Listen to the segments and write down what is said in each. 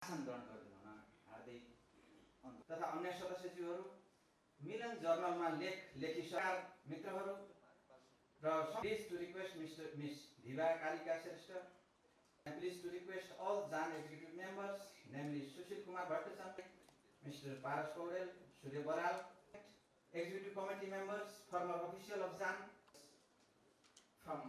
भाषण ग्रहण गरिदिनु हुन हार्दिक तथा अन्य सदस्यज्यूहरू मिलन जर्नलमा लेखिसकेका मित्रहरू र please to request miss Dhiva Kalika Shrestha and please to request all JAN executive members, namely Sushil Kumar Bhattachandra, Mr. Paras Paudel, Surya Baral, executive committee members, former official of JAN from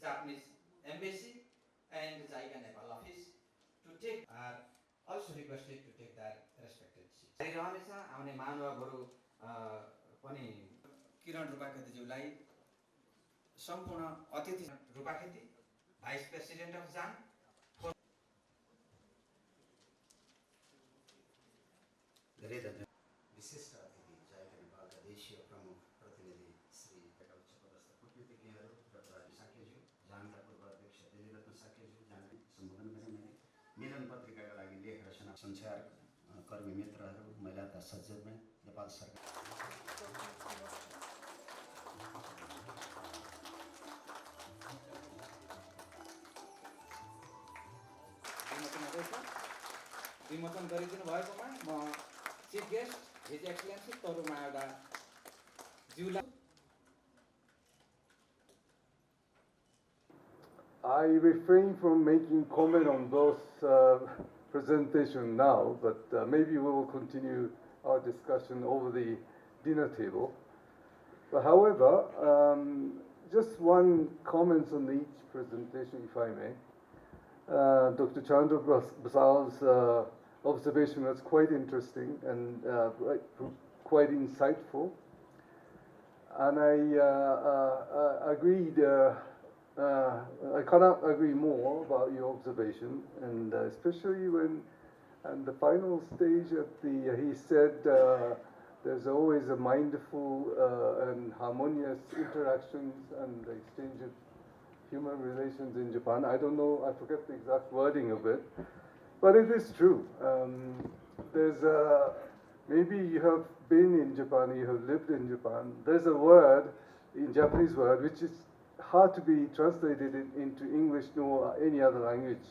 Japanese embassy and Jaiga Nepal office to take are also requested to take their respected seats. रहनेछ आउने महानुभावहरू पनि किरण रुपाखेतीज्यूलाई सम्पूर्ण अतिथि रुपाखेती Vice President of JAN. विशिष्ट अतिथि जायका नेपालका देशीय प्रमुख प्रतिनिधि श्री उच्च पदस्थ कूटनीतिज्ञहरू डाक्टर साकेज्यू, जामका पूर्व अध्यक्ष दिलीरत्न साकेज्यू, जानलाई सम्बोधन गरेँ मैले। मिलन पत्रिकाका लागि लेख रचना संसार कर्मी मित्रहरू, महिला तथा सज्जनवृन्द, नेपाल सरकार विमोचन गरिदिनु भएकोमा म chief guest his excellency Tarumaya ज्यूलाई I refrain from making comment on those presentation now, but maybe we will continue our discussion over the dinner table. But however, just one comment on each presentation, if I may. Dr. Chandra Basal's observation was quite interesting and quite insightful. And I agreed, I cannot agree more about your observation, and especially when at the final stage he said there's always a mindful and harmonious interactions and exchange of human relations in Japan. I don't know, I forget the exact wording of it, but it is true. There's maybe you have been in Japan, you have lived in Japan. There's a word, in Japanese word, which is hard to be translated into English nor any other language,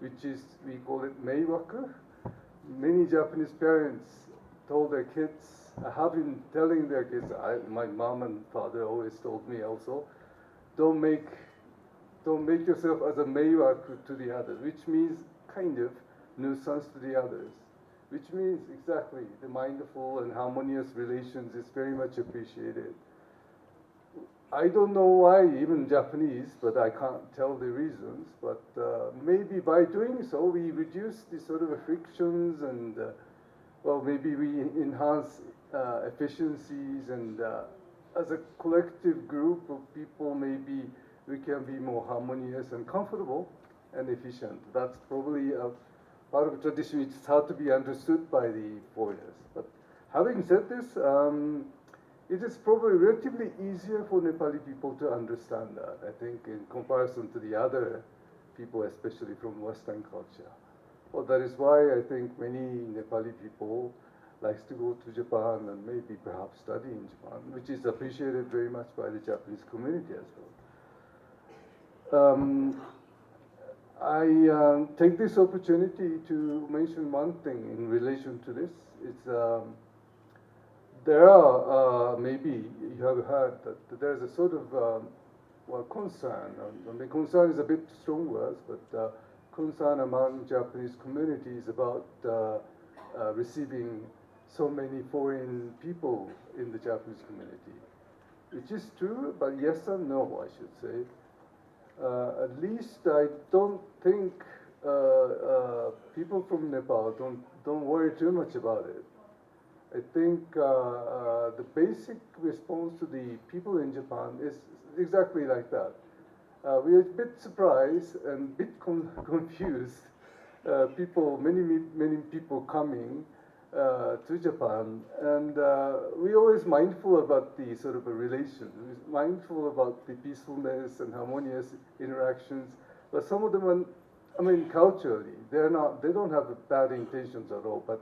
which is, we call it meiwaku. Many Japanese parents told their kids, I have been telling their kids, my mom and father always told me also, don't make yourself as a meiwaku to the others, which means kind of nuisance to the others, which means exactly the mindful and harmonious relations is very much appreciated. I don't know why, even Japanese, but I can't tell the reasons, but maybe by doing so we reduce the sort of frictions and well, maybe we enhance efficiencies, and as a collective group of people, maybe we can be more harmonious and comfortable and efficient. That's probably a part of a tradition which is hard to be understood by the foreigners. But having said this, it is probably relatively easier for Nepali people to understand that, I think, in comparison to the other people, especially from Western culture. Well, that is why I think many Nepali people likes to go to Japan and maybe perhaps study in Japan, which is appreciated very much by the Japanese community as well. I take this opportunity to mention one thing in relation to this. It's there are maybe you have heard that there's a sort of well, concern. I mean, concern is a bit strong words, but concern among Japanese communities about receiving so many foreign people in the Japanese community, which is true, but yes and no, I should say. At least I don't think people from Nepal don't worry too much about it. I think the basic response to the people in Japan is exactly like that. We are a bit surprised and a bit confused. Many people coming to Japan, and we're always mindful about the sort of a relation. We're mindful about the peacefulness and harmonious interactions. But some of them, I mean, culturally, they don't have bad intentions at all. But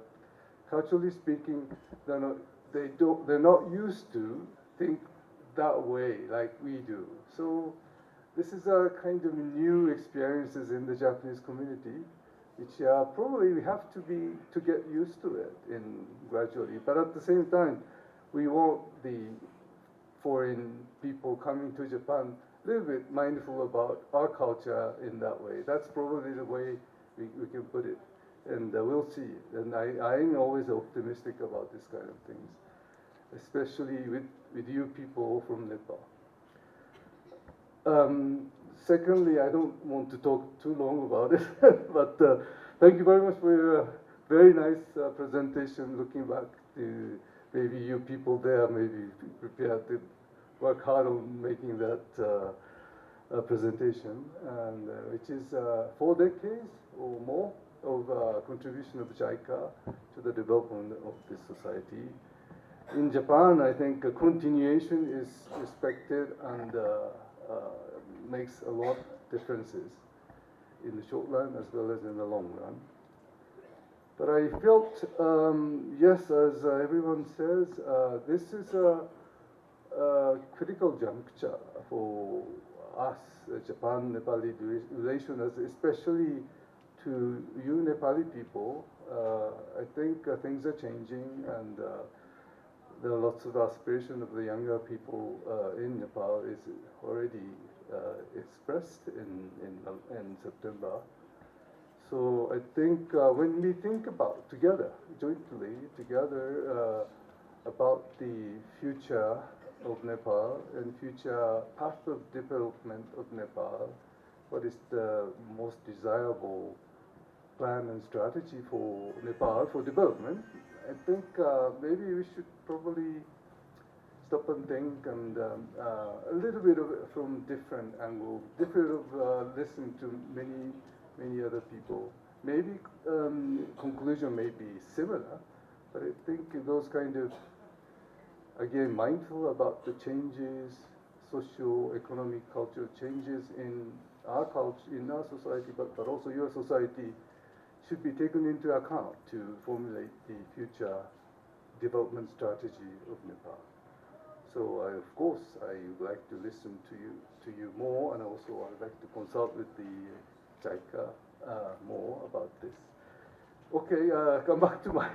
culturally speaking, they're not used to think that way like we do. So this is a kind of new experiences in the Japanese community. which probably we have to get used to it gradually. But at the same time, we want the foreign people coming to Japan a little bit mindful about our culture in that way. That's probably the way we can put it. And we'll see. And I'm always optimistic about this kind of things, especially with you people from Nepal. Secondly, I don't want to talk too long about it, but thank you very much for your very nice presentation. Looking back to maybe you people there maybe prepared to work hard on making that presentation, and which is 4 decades or more of contribution of JICA to the development of this society. In Japan, I think a continuation is respected and makes a lot of differences in the short run as well as in the long run. But I felt, yes, as everyone says, this is a critical juncture for us, Japan-Nepali relations, especially to you Nepali people. I think things are changing, and there are lots of aspiration of the younger people in Nepal is already expressed in September. So I think when we think about jointly together about the future of Nepal and future path of development of Nepal, what is the most desirable plan and strategy for Nepal for development, I think maybe we should probably stop and think and a little bit of from different angles, different of listening to many other people. Maybe conclusion may be similar, but I think those kind of, again, mindful about the changes, socio-economic, cultural changes in our culture, in our society, but also your society, should be taken into account to formulate the future development strategy of Nepal. So of course, I would like to listen to you more, and also I would like to consult with the JICA more about this. Okay, come back to my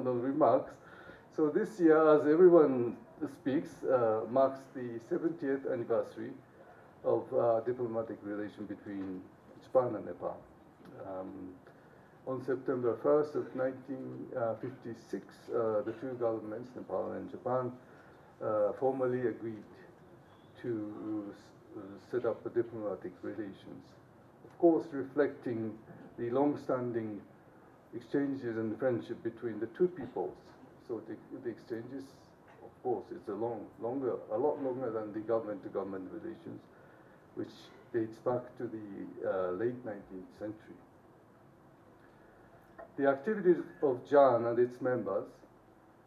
remarks. So this year, as everyone speaks, marks the 70th anniversary of diplomatic relation between Japan and Nepal. On September 1st of 1956, the two governments, Nepal and Japan, formally agreed to set up diplomatic relations. Of course, reflecting the long-standing exchanges and friendship between the two peoples. So the exchanges, of course, is a lot longer than the government-to-government relations, which dates back to the late 19th century. The activities of JAN and its members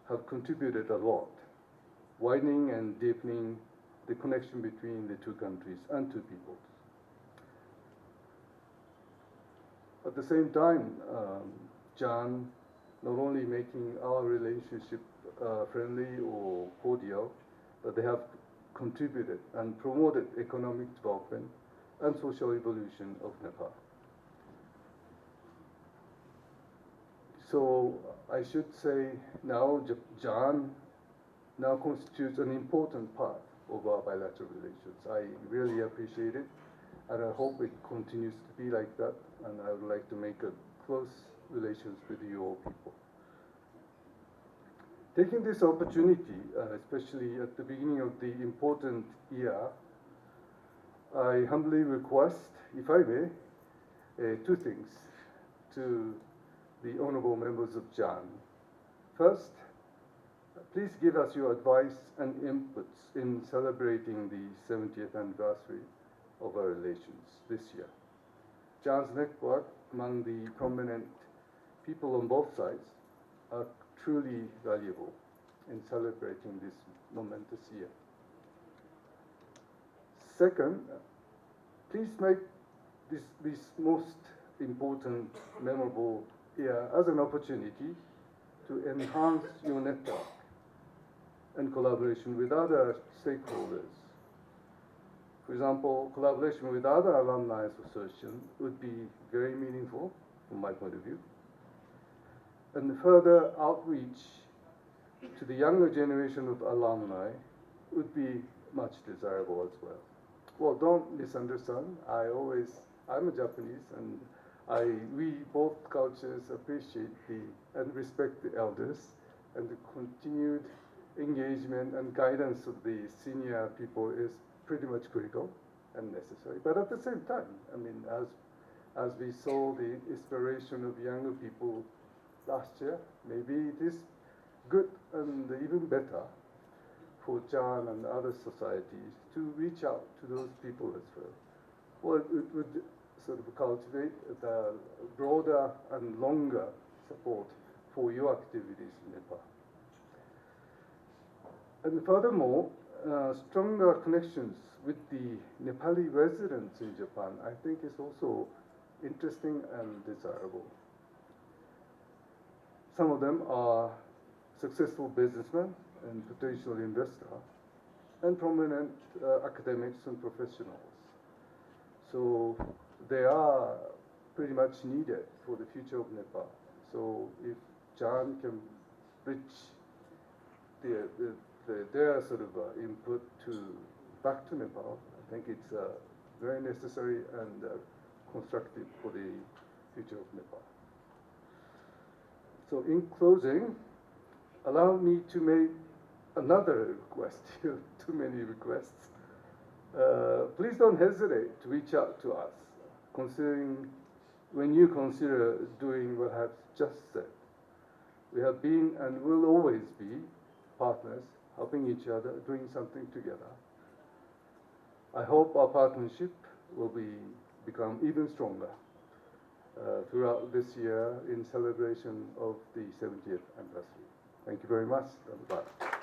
have contributed a lot, widening and deepening the connection between the two countries and two peoples. At the same time, JAN not only making our relationship friendly or cordial, but they have contributed and promoted economic development and social evolution of Nepal. So I should say now JAN now constitutes an important part of our bilateral relations. I really appreciate it, and I hope it continues to be like that, and I would like to make a close relations with you all people. Taking this opportunity, especially at the beginning of the important year, I humbly request, if I may, two things to the honorable members of JAN. First, please give us your advice and inputs in celebrating the 70th anniversary of our relations this year. JAN's network among the prominent people on both sides are truly valuable in celebrating this momentous year. Second, please make this most important, memorable year as an opportunity to enhance your network and collaboration with other stakeholders For example, collaboration with other alumni associations would be very meaningful from my point of view. And further outreach to the younger generation of alumni would be much desirable as well. Well, don't misunderstand. I'm a Japanese, and we both cultures appreciate and respect the elders, and the continued engagement and guidance of the senior people is pretty much critical and necessary. But at the same time, I mean, as we saw the inspiration of younger people last year, maybe it is good and even better for Jan and other societies to reach out to those people as well. Well, it would sort of cultivate the broader and longer support for your activities in Nepal. And furthermore, stronger connections with the Nepali residents in Japan, I think, is also interesting and desirable. Some of them are successful businessmen and potential investors, and prominent academics and professionals. So they are pretty much needed for the future of Nepal. So if Jan can bridge their sort of input back to Nepal, I think it's very necessary and constructive for the future of Nepal. So in closing, allow me to make another request. Too many requests. Please don't hesitate to reach out to us, when you consider doing what I've just said. We have been and will always be partners, helping each other, doing something together. I hope our partnership will become even stronger throughout this year in celebration of the 70th anniversary. Thank you very much. Bye.